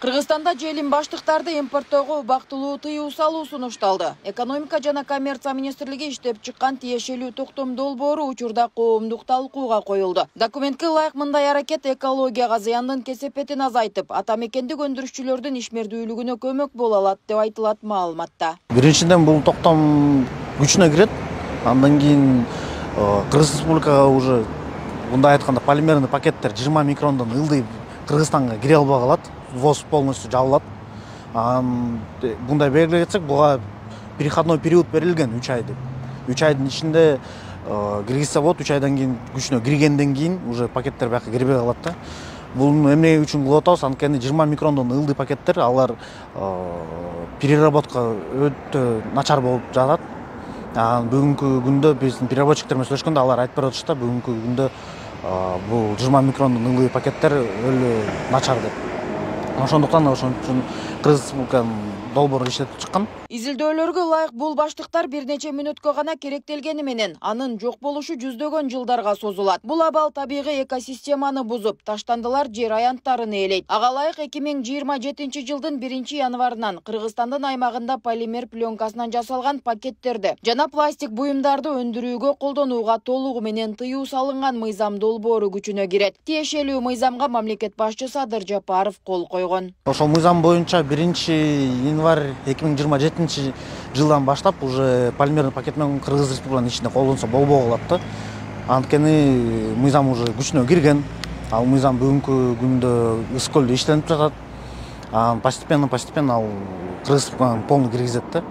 Кыргызстанда желим баштыктарды импорттоого убактылуу тыюу салуу сунушталды. Экономика жана коммерция министрлиги иштеп чыккан тиешелүү токтом долбоору учурда коомдук талкууга коюлду. Документке ылайык мындай аракет экологияга зыяндын кесепетин азайтып, ата мекендик өндүрүшчүлөрдүн ишмердүүлүгүнө көмөк боло алат деп айтылат маалыматта. Биринчиден бул токтом күчүнө кирет. Андан кийин Кыргыз Республикага уже мындай айтканда полимерный пакеттер 20 микрондон ылдый Кыргызстанга кире албай калат. ВОЗ полностью жабылат. Мындай белгилей кетсек, буга переходной период берилген 3 ай деп. 3 айдын ичинде киргизсе болот, 3 айдан кийин күчүнө киргенден кийин уже пакеттер бияка кирбей калат да. Бул эмне үчүн кылып атабыз? Анткени 20 микрондон ылдый пакеттер алар переработка өтө начар болуп жатат. Бүгүнкү күндө биздин переработчиктер менен сүйлөшкөндө алар айтып берип атышты, бүгүнкү күндө бул 20 микрондон ылдый пакеттер өлө начар деп. Ошондуктан Кыргыз Республиканын долбоору иштетип чыккан. Изилдөөлөргө ылайык бул баштыктар бир нече мүнөткө гана керектелгени менен анын жок болушу жүздөгөн жылдарга созулат. Бул абал табигый экосистеманы бузуп, таштандылар жер аянттарын ээлейт. Ага ылайык 2027 жылдын 1-январынан Кыргызстандын аймагында полимер пленкасынан жасалган пакеттерди жана пластик буюмдарды өндүрүүгө колдонууга толугу менен тыюу салынган мыйзам долбоору күчүнө кирет. Тиешелүү мыйзамга мамлекет башчысы Садыр Жапаров кол койгон. Ошол мыйзам боюнча 1-январь 2027 жылдан баштап уже полимерный пакет менен Кыргыз Республикасынын ичинде колдонсо болбой калат да. Анткени мыйзам уже күчүнө кирген. Ал мыйзам бүгүнкү күндө Ысык көлдө иштелип жатат. Постепенно ал Кыргыз Республиканы полный киргизет да.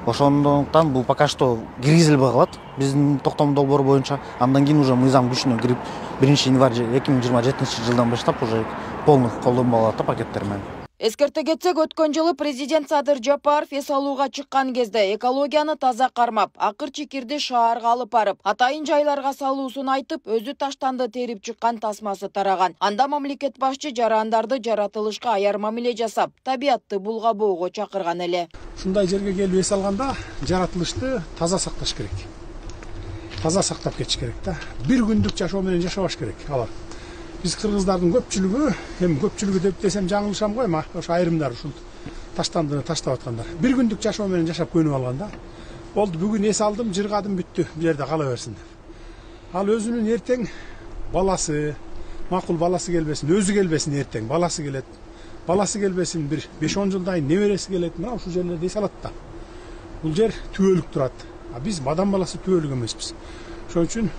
Ошондуктан бул пока что киргизилбей калат биздин токтом долбоору боюнча. Андан кийин уже мыйзам күчүнө кирип 1-январь 2027 жылдан баштап уже полный колдонбой калат да пакеттер менен. Эскерте кетсек, өткөн жылы президент Садыр Жапаров эс алууга чыккан кезде экологияны таза кармап, акыр чекирди шаарга алып барып, атайын жайларга салуусун айтып, өзү таштанды терип чыккан тасмасы тараган. Анда мамлекет башчы жарандарды жаратылышка аяр мамиле жасап, табиатты булгабоого чакырган эле. Ушундай жерге келип эс алганда жаратылышты таза сакташ керек. Таза сактап кетиш керек да. Бир күндүк жашоо менен жашабаш керек алар. Биз кыргыздардын көпчүлүгү, эми көпчүлүгү деп десем жаңылышам го, эми ошо айрымдар ушул таштандыны таштап аткандар. Бир күндүк жашоо менен жашап көнүп алган да. Болду, бүгүн эс алдым, жыргадым, бүттү. Бул жерде кала берсин деп. Ал өзүнүн эртең баласы, макул баласы келбесин, өзү келбесин эртең, баласы келет. Баласы келбесин, бир 5-10 жылдан кийин небереси келет, мына ушул жерлерде эс алат да. Бул жер түбөлүк турат. Биз адам баласы түбөлүк эмеспиз. Ошон үчүн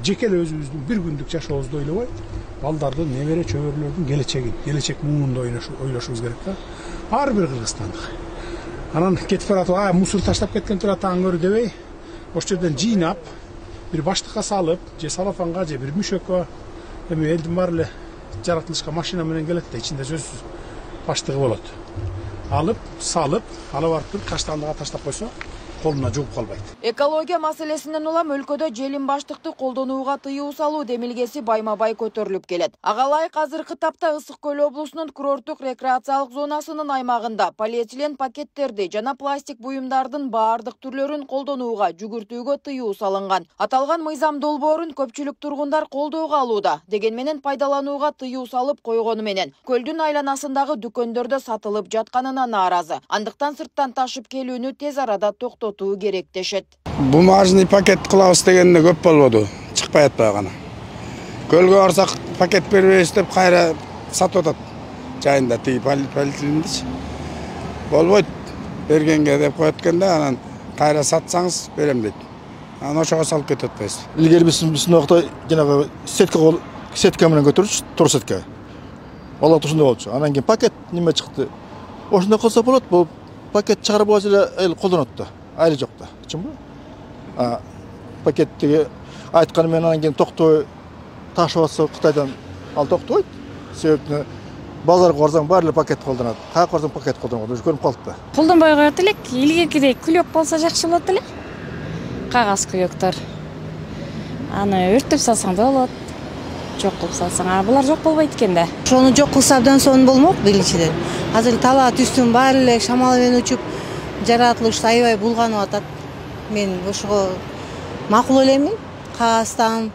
жеке эле өзүбүздүн бир күндүк жашообузду ойлобой, балдардын, небере чөбөрлөрдүн келечек муунду ойлошубуз керек да. Ар бир кыргызстандык. Анан кетип баратып, мусор таштап кеткен турат аңгөр дебей, ошол жерден жыйнап, бир баштыкка салып, же салафанга, же бир мүшөккө, эми элдин баары эле жаратылышка машина менен келет да, ичинде сөзсүз баштыгы болот. Алып, салып, ала барып туруп таштандыга таштап койсо, колуна жугуп калбайт. Экология маселесинен улам өлкөдө желим баштыкты колдонууга тыюу салуу демилгеси байма-бай көтөрүлүп келет. Ага ылайык азыркы тапта Ысык көл облусунун курорттук рекреациялык зонасынын аймагында полиэтилен пакеттерди жана пластик буюмдардын баардык түрлөрүн колдонууга жүгүртүүгө тыюу салынган. Аталган мыйзам долбоорун көпчүлүк тургундар колдоого алууда. Дегени менен пайдаланууга тыюу салып койгону менен көлдүн айланасындагы дүкөндөрдө сатылып жатканына нааразы. Андыктан сырттан ташып келүүнү тез арада токтотуу керек дешет. Бумажный пакет кылабыз дегенде көп болбоду, чыкпай атпай гана. Көлгө барсак пакет бербейбиз деп кайра сатып атат. Жайында тиги полиэтилендичи. Болбойт, бергенге деп коет экенде, анан кайра сатсаңыз берем дейт. Анан ошого салып кетип атпайбыз. Илгери биздин убакта жанагы сетка менен көтөрүчү, тур сетка. Бала ушундай болчу. Анан кийин пакет неме чыкты. Ошондой кылса болот, бул пакет чыгарып алса эле эл колдонот да. Айры жок да. Чынбы? Пакеттеги айтканы менен анан кийин токтобой ташып атса Кытайдан ал токтобойт. Себеби базарга барсаң баары эле пакет колдонот. Каяка барсаң пакет колдонот. Уже көрүнүп калды да. Колдонбой коет элек, илгеркидей күлөк болсо жакшы болот эле. Кагаз күлөктөр. Аны өртөп салсаң да болот. Жок кылып салсаң, булар жок болбойт экен да. Ошону жок кылса абдан сонун болмок биринчиден. Азыр талаа түстүн баары эле шамал менен учуп, жаратылышты аябай булганып атат. Мен ошого макул элемин. Кагаздан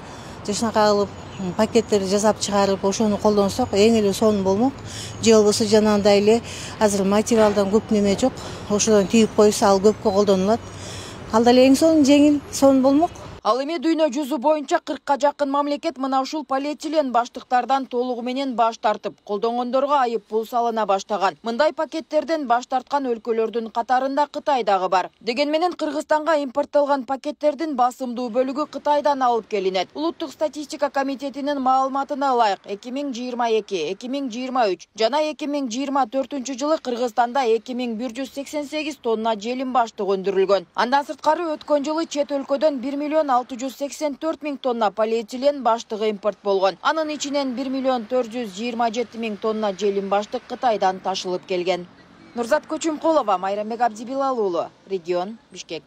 жашынакай кылып пакеттер жасап чыгарып ошону колдонсок эң эле сонун болмок. Же болбосо жанагындай эле азыр материалдан көп неме жок. Ошодон тигип койсо ал көпкө колдонулат. Ал деле эң сонун жеңил, сонун болмок. Ал эми дүйнө жүзү боюнча 40ка жакын мамлекет мына ушул полиэтилен баштыктардан толугу менен баш тартып, колдонгондорго айып пул салына баштаган. Мындай пакеттерден баш тарткан өлкөлөрдүн катарында Кытай дагы бар. Деген менен Кыргызстанга импорттолгон пакеттердин басымдуу бөлүгү Кытайдан алып келинет. Улуттук статистика комитетинин маалыматына ылайык 2022, 2023 жана 2024 жылы Кыргызстанда 2188 тонна желим баштык өндүрүлгөн. Андан сырткары өткөн жылы чет өлкөдөн 1.684.000 тонна полиэтилен баштыгы импорт болгон. Анын ичинен 1.427.000 тонна желим баштык Кытайдан ташылып келген. Нурзат Көчүмкулова, Майрамбек Абдибилал уулу, Регион, Бишкек.